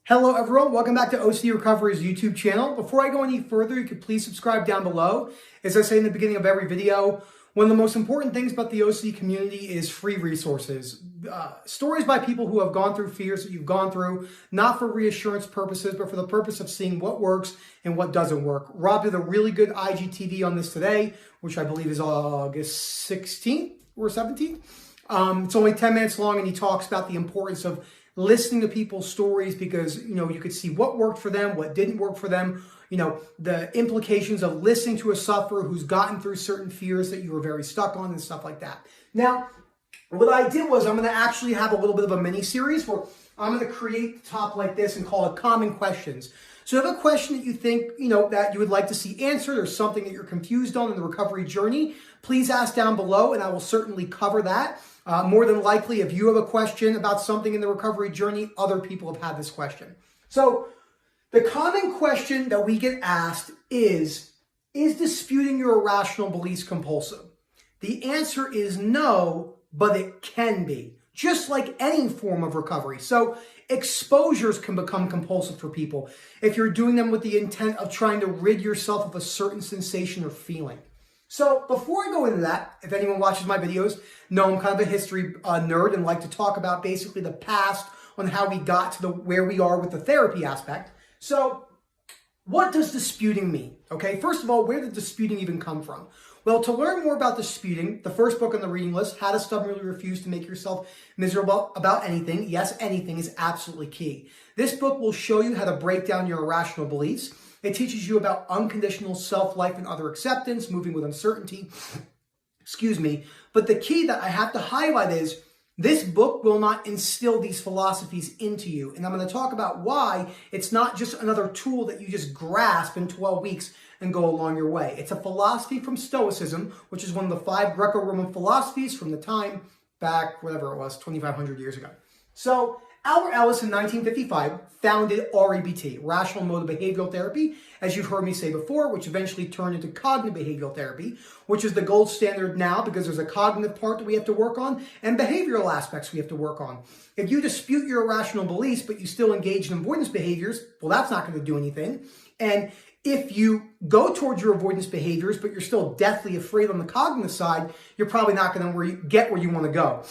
Hello everyone, welcome back to OCD Recovery's YouTube channel. Before I go any further, you could please subscribe down below. As I say in the beginning of every video, one of the most important things about the OCD community is free resources. Stories by people who have gone through fears that you've gone through, not for reassurance purposes, but for the purpose of seeing what works and what doesn't work. Rob did a really good IGTV on this today, which I believe is August 16th or 17th. It's only 10 minutes long, and he talks about the importance of listening to people's stories because, you could see what worked for them, what didn't work for them, the implications of listening to a sufferer who's gotten through certain fears that you were very stuck on and stuff like that. Now, what I did was I'm going to actually have a little bit of a mini series where I'm going to create the top like this and call it common questions. So if you have a question that you think, that you would like to see answered or something that you're confused on in the recovery journey, please ask down below and I will certainly cover that. More than likely, if you have a question about something in the recovery journey, other people have had this question. So the common question that we get asked is disputing your irrational beliefs compulsive? The answer is no, but it can be, just like any form of recovery. So exposures can become compulsive for people if you're doing them with the intent of trying to rid yourself of a certain sensation or feeling. So before I go into that, if anyone watches my videos, know I'm kind of a history nerd and like to talk about basically the past on how we got to where we are with the therapy aspect. So what does disputing mean? Okay, first of all, where did disputing even come from? Well, to learn more about disputing, the first book on the reading list, How to Stubbornly Refuse to Make Yourself Miserable About Anything. Yes, anything is absolutely key. This book will show you how to break down your irrational beliefs. It teaches you about unconditional self-life and other acceptance, moving with uncertainty. Excuse me. But the key that I have to highlight is this book will not instill these philosophies into you. And I'm going to talk about why it's not just another tool that you just grasp in 12 weeks and go along your way. It's a philosophy from Stoicism, which is one of the 5 Greco-Roman philosophies from the time back, whatever it was, 2,500 years ago. So Albert Ellis in 1955 founded REBT, Rational Mode of Behavioral Therapy, as you've heard me say before, which eventually turned into Cognitive Behavioral Therapy, which is the gold standard now because there's a cognitive part that we have to work on and behavioral aspects we have to work on. If you dispute your irrational beliefs, but you still engage in avoidance behaviors, well, that's not going to do anything. And if you go towards your avoidance behaviors, but you're still deathly afraid on the cognitive side, you're probably not going to get where you want to go.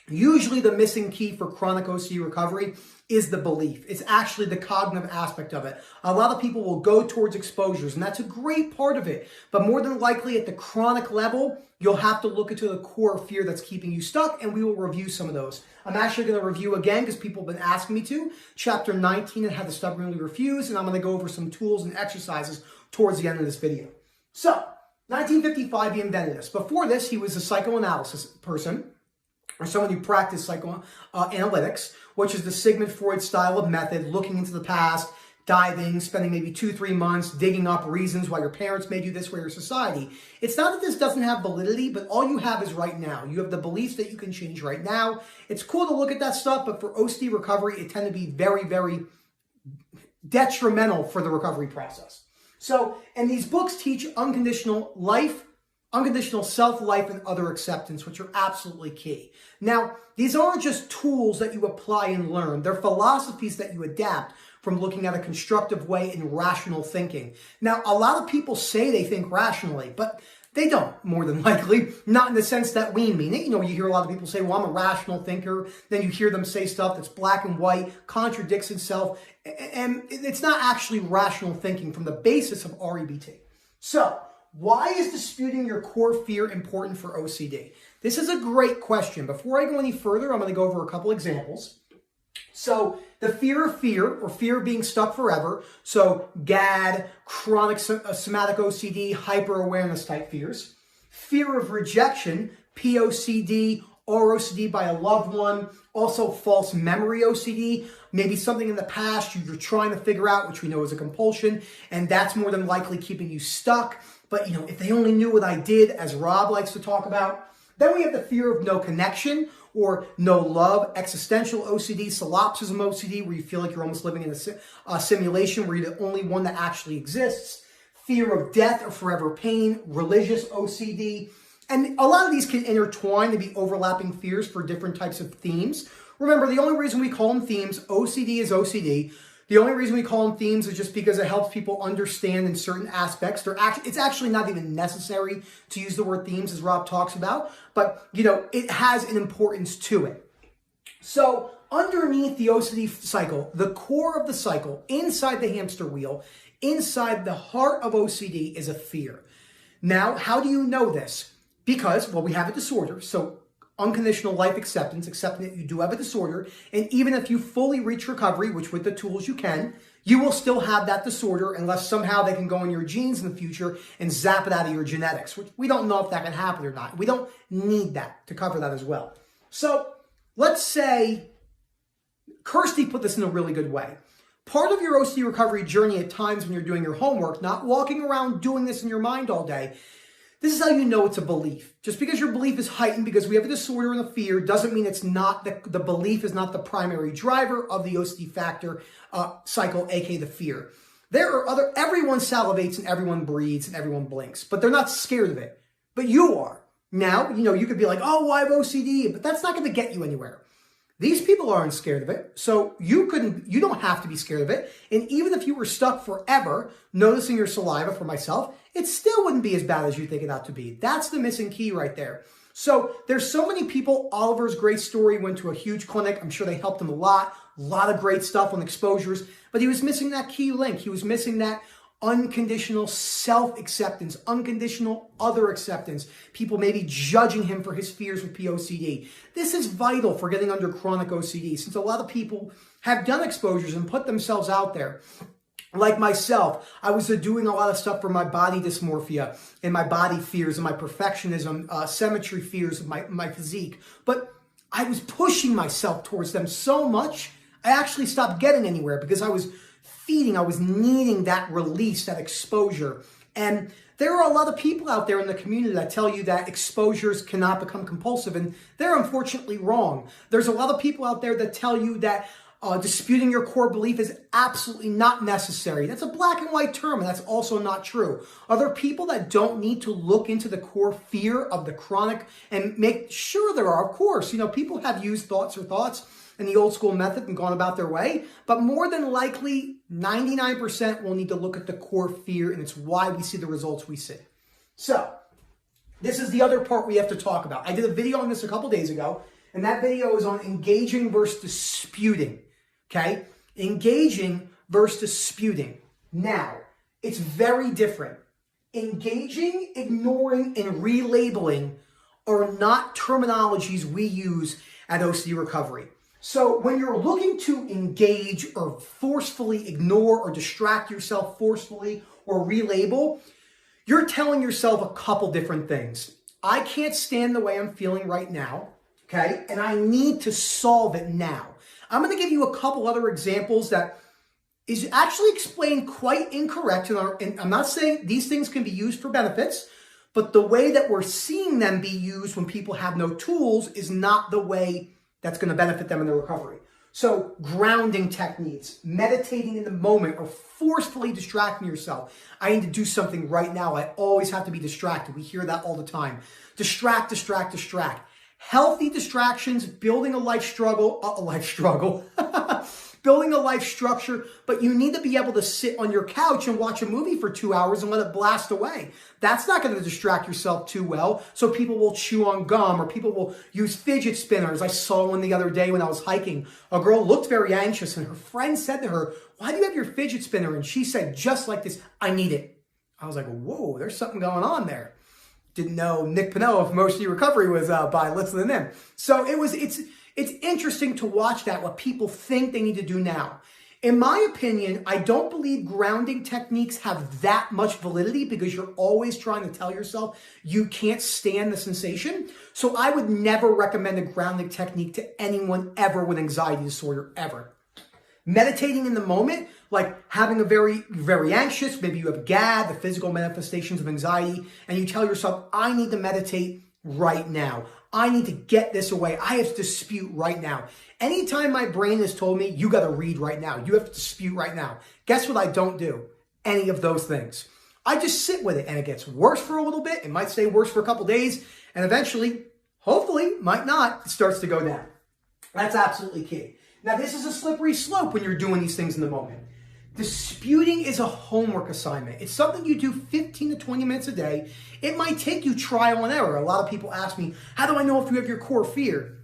Usually the missing key for chronic OCD recovery is the belief. It's actually the cognitive aspect of it. A lot of people will go towards exposures, and that's a great part of it. But more than likely at the chronic level, you'll have to look into the core fear that's keeping you stuck, and we will review some of those. I'm actually going to review again, because people have been asking me to, Chapter 19 and How to Stubbornly Refuse, and I'm going to go over some tools and exercises towards the end of this video. So, 1955, he invented this. Before this, he was a psychoanalysis person, or someone who practiced psychoanalytics, which is the Sigmund Freud style of method, looking into the past, diving, spending maybe 2-3 months, digging up reasons why your parents made you this way or society. It's not that this doesn't have validity, but all you have is right now. You have the beliefs that you can change right now. It's cool to look at that stuff, but for OCD recovery, it tends to be very, very detrimental for the recovery process. So, and these books teach unconditional life, unconditional self-life, and other acceptance, which are absolutely key. Now, these aren't just tools that you apply and learn. They're philosophies that you adapt from looking at a constructive way in rational thinking. Now, a lot of people say they think rationally, but they don't, more than likely, not in the sense that we mean it. You hear a lot of people say, well, I'm a rational thinker. Then you hear them say stuff that's black and white, contradicts itself, and it's not actually rational thinking from the basis of REBT. So, why is disputing your core fear important for OCD? This is a great question. Before I go any further, I'm going to go over a couple examples. So the fear of fear, or fear of being stuck forever. So GAD, chronic somatic OCD, hyper-awareness type fears. Fear of rejection, POCD, ROCD by a loved one. Also false memory OCD, maybe something in the past you're trying to figure out, which we know is a compulsion, and that's more than likely keeping you stuck. But, if they only knew what I did, as Rob likes to talk about. Then we have the fear of no connection or no love, existential OCD, solipsism OCD, where you feel like you're almost living in a simulation where you're the only one that actually exists. Fear of death or forever pain, religious OCD. And a lot of these can intertwine to be overlapping fears for different types of themes. remember, the only reason we call them themes, OCD is OCD. The only reason we call them themes is just because it helps people understand in certain aspects. It's actually not even necessary to use the word themes, as Rob talks about, but it has an importance to it. So underneath the OCD cycle, the core of the cycle, inside the hamster wheel, inside the heart of OCD is a fear. Now, how do you know this? Because, well, we have a disorder. So unconditional life acceptance, accepting that you do have a disorder. And even if you fully reach recovery, which with the tools you can, you will still have that disorder unless somehow they can go in your genes in the future and zap it out of your genetics, which we don't know if that can happen or not. We don't need that to cover that as well. So let's say, Kirsty put this in a really good way. Part of your OCD recovery journey at times when you're doing your homework, not walking around doing this in your mind all day, this is how you know it's a belief. Just because your belief is heightened because we have a disorder and a fear doesn't mean it's not, the belief is not the primary driver of the OCD factor cycle, aka the fear. There are everyone salivates and everyone breathes and everyone blinks, but they're not scared of it. But you are. Now, you could be like, oh, I have OCD, but that's not going to get you anywhere. These people aren't scared of it, so you don't have to be scared of it. And even if you were stuck forever noticing your saliva, for myself, it still wouldn't be as bad as you think it ought to be. That's the missing key right there. So there's so many people. Oliver's great story, went to a huge clinic. I'm sure they helped him a lot of great stuff on exposures, but he was missing that key link. He was missing that unconditional self-acceptance, unconditional other acceptance. People maybe judging him for his fears with POCD. This is vital for getting under chronic OCD, since a lot of people have done exposures and put themselves out there. Like myself, I was doing a lot of stuff for my body dysmorphia and my body fears and my perfectionism, symmetry fears of my physique. But I was pushing myself towards them so much, I actually stopped getting anywhere because I was needing that release, that exposure. And there are a lot of people out there in the community that tell you that exposures cannot become compulsive, and they're unfortunately wrong. There's a lot of people out there that tell you that disputing your core belief is absolutely not necessary. That's a black and white term, and that's also not true. Are there people that don't need to look into the core fear of the chronic and make sure there are? Of course, people have used thoughts in the old school method and gone about their way, but more than likely, 99% will need to look at the core fear, and it's why we see the results we see. So, this is the other part we have to talk about. I did a video on this a couple days ago, and that video is on engaging versus disputing, okay? Engaging versus disputing. Now, it's very different. Engaging, ignoring, and relabeling are not terminologies we use at OCD Recovery. So when you're looking to engage or forcefully ignore or distract yourself forcefully or relabel, you're telling yourself a couple different things. I can't stand the way I'm feeling right now, okay? And I need to solve it now. I'm going to give you a couple other examples that is actually explained quite incorrect. And I'm not saying these things can be used for benefits, but the way that we're seeing them be used when people have no tools is not the way that's going to benefit them in their recovery. So grounding techniques, meditating in the moment, or forcefully distracting yourself. I need to do something right now. I always have to be distracted. We hear that all the time. Distract, distract, distract. Healthy distractions, building a life struggle, building a life structure, but you need to be able to sit on your couch and watch a movie for 2 hours and let it blast away. That's not going to distract yourself too well. So people will chew on gum, or people will use fidget spinners. I saw one the other day when I was hiking. A girl looked very anxious, and her friend said to her, "Why do you have your fidget spinner?" And she said, just like this, "I need it." I was like, whoa, there's something going on there. Didn't know Nick Pinella from OCD Recovery was by listening in. So it's interesting to watch that, what people think they need to do now. In my opinion, I don't believe grounding techniques have that much validity because you're always trying to tell yourself you can't stand the sensation. So I would never recommend a grounding technique to anyone ever with anxiety disorder, ever. Meditating in the moment, like having a very, very anxious, maybe you have GAD, the physical manifestations of anxiety, and you tell yourself, I need to meditate right now. I need to get this away. I have to dispute right now. Anytime my brain has told me, you got to read right now, you have to dispute right now, guess what I don't do? Any of those things. I just sit with it, and it gets worse for a little bit. It might stay worse for a couple days, and eventually, hopefully, might not, it starts to go down. That's absolutely key. Now, this is a slippery slope when you're doing these things in the moment. Disputing is a homework assignment. It's something you do 15 to 20 minutes a day. It might take you trial and error. A lot of people ask me, how do I know if you have your core fear?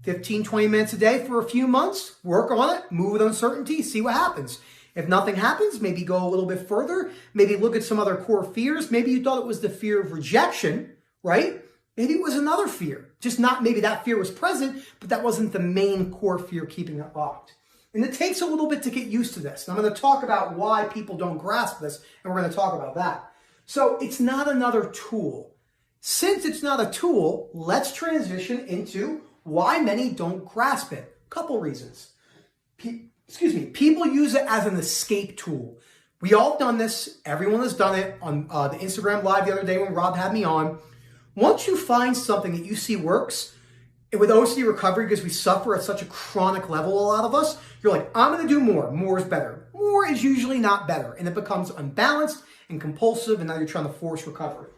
15, 20 minutes a day for a few months, work on it, move with uncertainty, see what happens. If nothing happens, maybe go a little bit further, maybe look at some other core fears. Maybe you thought it was the fear of rejection, right? Maybe it was another fear. Just not, maybe that fear was present, but that wasn't the main core fear keeping it locked. And it takes a little bit to get used to this. And I'm going to talk about why people don't grasp this, and we're going to talk about that. So it's not another tool. Since it's not a tool, let's transition into why many don't grasp it. A couple reasons. People use it as an escape tool. We all have done this. Everyone has done it on the Instagram Live the other day when Rob had me on. Once you find something that you see works, with OCD recovery, because we suffer at such a chronic level, a lot of us, you're like, I'm going to do more. More is better. More is usually not better. And it becomes unbalanced and compulsive, and now you're trying to force recovery.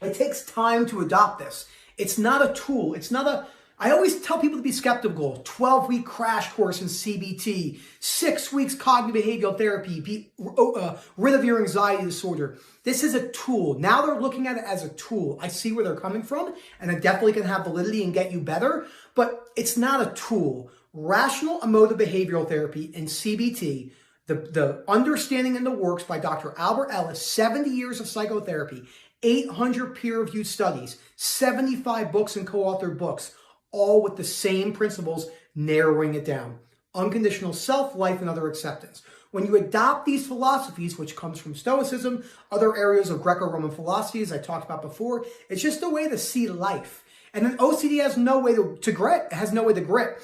It takes time to adopt this. It's not a tool. It's not a... I always tell people to be skeptical. 12-week crash course in CBT, 6 weeks cognitive behavioral therapy, be rid of your anxiety disorder. This is a tool. Now they're looking at it as a tool. I see where they're coming from, and it definitely can have validity and get you better, but it's not a tool. Rational emotive behavioral therapy and CBT, the understanding and the works by Dr. Albert Ellis, 70 years of psychotherapy, 800 peer-reviewed studies, 75 books and co-authored books, all with the same principles, narrowing it down. Unconditional self, life, and other acceptance. When you adopt these philosophies, which comes from Stoicism, other areas of Greco-Roman philosophy, as I talked about before, it's just a way to see life. And then OCD has no way to grit. It has no way to grit.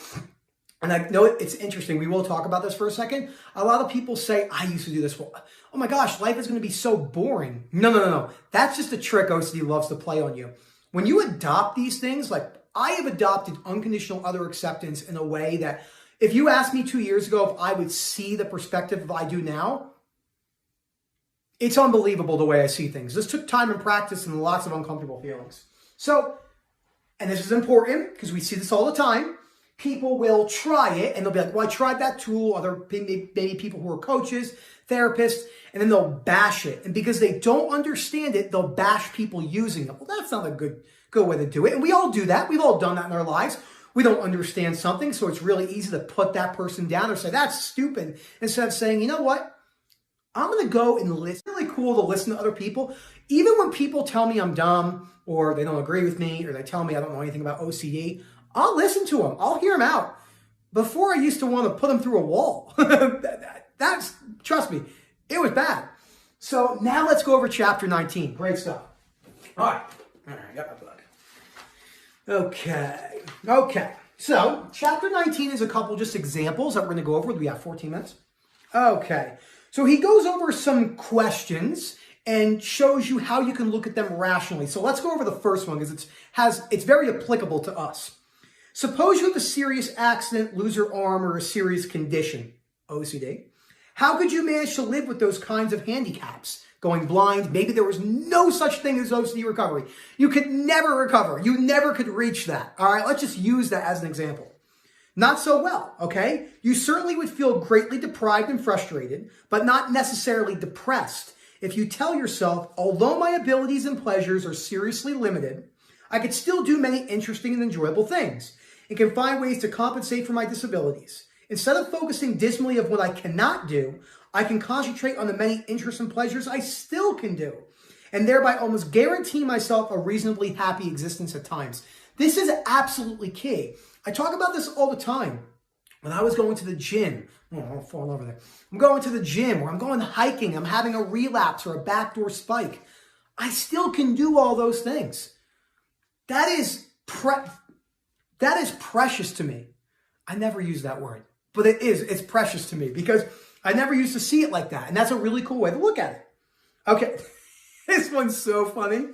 And I know it's interesting. We will talk about this for a second. A lot of people say, I used to do this. Oh my gosh, life is going to be so boring. No. That's just a trick OCD loves to play on you. When you adopt these things, like I have adopted unconditional other acceptance in a way that if you asked me 2 years ago if I would see the perspective of I do now, it's unbelievable the way I see things. This took time and practice and lots of uncomfortable feelings. So, and this is important because we see this all the time. People will try it and they'll be like, well, I tried that tool. Other maybe people who are coaches, therapists, and then they'll bash it. And because they don't understand it, they'll bash people using it. Well, that's not a good way to do it. And we all do that. We've all done that in our lives. We don't understand something, so it's really easy to put that person down or say, that's stupid, instead of saying, you know what? I'm going to go and listen. It's really cool to listen to other people. Even when people tell me I'm dumb or they don't agree with me or they tell me I don't know anything about OCD, I'll listen to them. I'll hear them out. Before I used to want to put them through a wall. That's, trust me, it was bad. So now let's go over chapter 19. Great stuff. All right, got my book. Okay. So chapter 19 is a couple just examples that we're going to go over. We have 14 minutes. Okay. So he goes over some questions and shows you how you can look at them rationally. So let's go over the first one because it's very applicable to us. Suppose you have a serious accident, lose your arm, or a serious condition, OCD. How could you manage to live with those kinds of handicaps? Going blind, maybe there was no such thing as OCD recovery. You could never recover. You never could reach that. All right, let's just use that as an example. Not so well, okay? You certainly would feel greatly deprived and frustrated, but not necessarily depressed. If you tell yourself, although my abilities and pleasures are seriously limited, I could still do many interesting and enjoyable things and can find ways to compensate for my disabilities. Instead of focusing dismally on what I cannot do, I can concentrate on the many interests and pleasures I still can do, and thereby almost guarantee myself a reasonably happy existence at times. This is absolutely key. I talk about this all the time. When I was going to the gym, I'm falling over there. I'm going to the gym, or I'm going hiking, I'm having a relapse or a backdoor spike. I still can do all those things. That is precious to me. I never use that word, but it's precious to me because I never used to see it like that. And that's a really cool way to look at it. Okay, this one's so funny.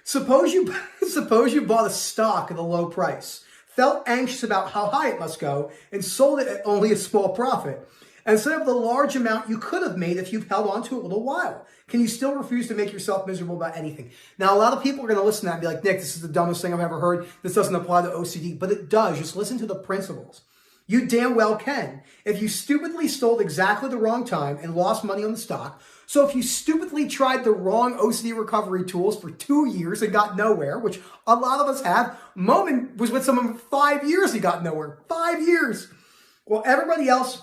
Suppose you bought a stock at a low price, felt anxious about how high it must go, and sold it at only a small profit. instead of the large amount you could have made if you've held on to it a little while? Can you still refuse to make yourself miserable about anything? Now, a lot of people are going to listen to that and be like, Nick, this is the dumbest thing I've ever heard. This doesn't apply to OCD, but it does. Just listen to the principles. You damn well can. If you stupidly stole exactly the wrong time and lost money on the stock, so if you stupidly tried the wrong OCD recovery tools for 2 years and got nowhere, which a lot of us have, Momin was with someone for 5 years, he got nowhere. 5 years. Well, everybody else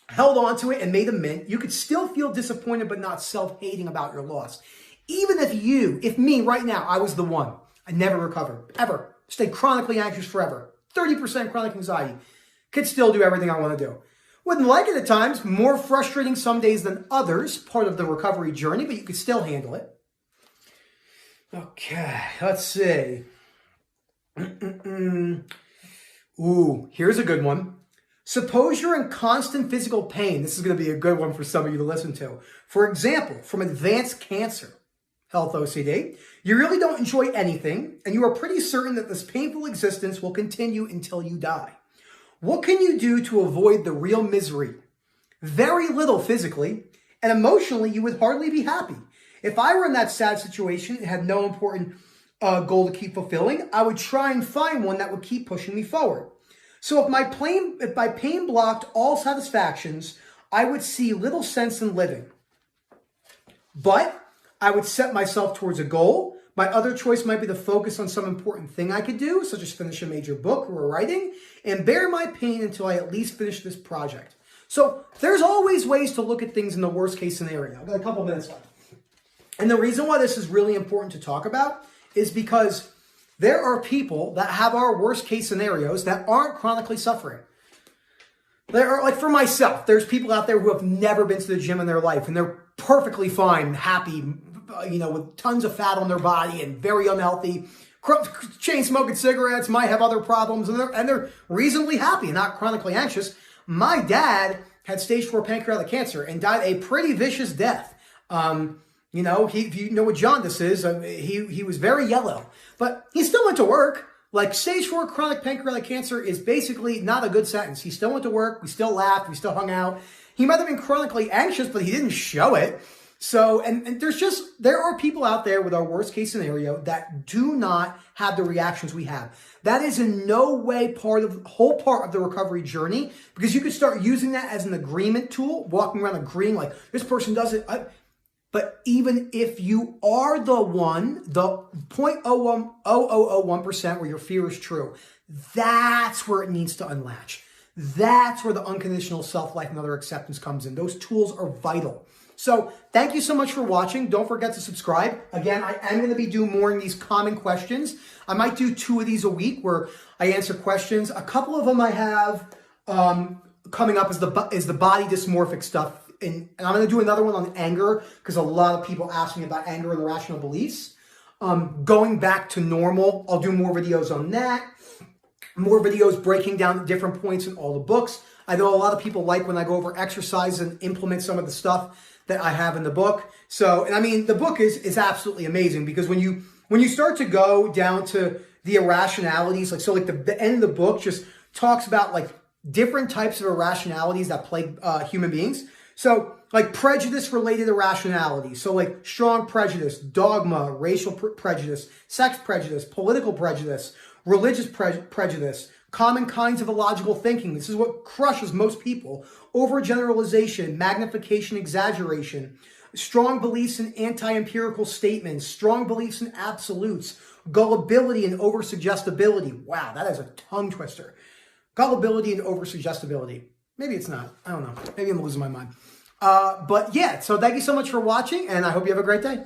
held on to it and made a mint. You could still feel disappointed but not self-hating about your loss. Even if me right now, I was the one, I never recovered, ever. Stayed chronically anxious forever. 30% chronic anxiety. Could still do everything I want to do. Wouldn't like it at times. More frustrating some days than others. Part of the recovery journey, but you could still handle it. Okay, let's see. Ooh, here's a good one. Suppose you're in constant physical pain. This is going to be a good one for some of you to listen to. For example, from advanced cancer, health OCD, you really don't enjoy anything, and you are pretty certain that this painful existence will continue until you die. What can you do to avoid the real misery? Very little physically, and emotionally you would hardly be happy. If I were in that sad situation and had no important goal to keep fulfilling, I would try and find one that would keep pushing me forward. So if my pain blocked all satisfactions, I would see little sense in living. But I would set myself towards a goal. My other choice might be to focus on some important thing I could do, such as finish a major book or writing, and bear my pain until I at least finish this project. So there's always ways to look at things in the worst case scenario. I've got a couple minutes left. And the reason why this is really important to talk about is because there are people that have our worst case scenarios that aren't chronically suffering. There are, like for myself, there's people out there who have never been to the gym in their life and they're perfectly fine, happy, with tons of fat on their body and very unhealthy, chain smoking cigarettes, might have other problems, and they're reasonably happy and not chronically anxious. My dad had stage 4 pancreatic cancer and died a pretty vicious death. If you know what jaundice is, he was very yellow, but he still went to work. Like stage 4 chronic pancreatic cancer is basically not a good sentence. He still went to work. We still laughed. We still hung out. He might have been chronically anxious, but he didn't show it. So, and there are people out there with our worst case scenario that do not have the reactions we have. That is in no way part of the recovery journey, because you could start using that as an agreement tool, walking around agreeing like this person does it. But even if you are the one, the 0.0001% where your fear is true, that's where it needs to unlatch. That's where the unconditional self-life and other acceptance comes in. Those tools are vital. So thank you so much for watching. Don't forget to subscribe. Again, I am going to be doing more in these common questions. I might do 2 of these a week where I answer questions. A couple of them I have coming up is the body dysmorphic stuff. And I'm going to do another one on anger because a lot of people ask me about anger and irrational beliefs. Going back to normal, I'll do more videos on that. More videos breaking down different points in all the books. I know a lot of people like when I go over exercise and implement some of the stuff that I have in the book. So, and I mean, the book is absolutely amazing because when you start to go down to the irrationalities, like, so like the end of the book just talks about like different types of irrationalities that plague human beings. So like prejudice-related irrationality. So like strong prejudice, dogma, racial prejudice, sex prejudice, political prejudice, religious prejudice, common kinds of illogical thinking. This is what crushes most people. Overgeneralization, magnification, exaggeration, strong beliefs in anti-empirical statements, strong beliefs in absolutes, gullibility and oversuggestibility. Wow, that is a tongue twister. Gullibility and oversuggestibility. Maybe it's not. I don't know. Maybe I'm losing my mind. But yeah, so thank you so much for watching, and I hope you have a great day.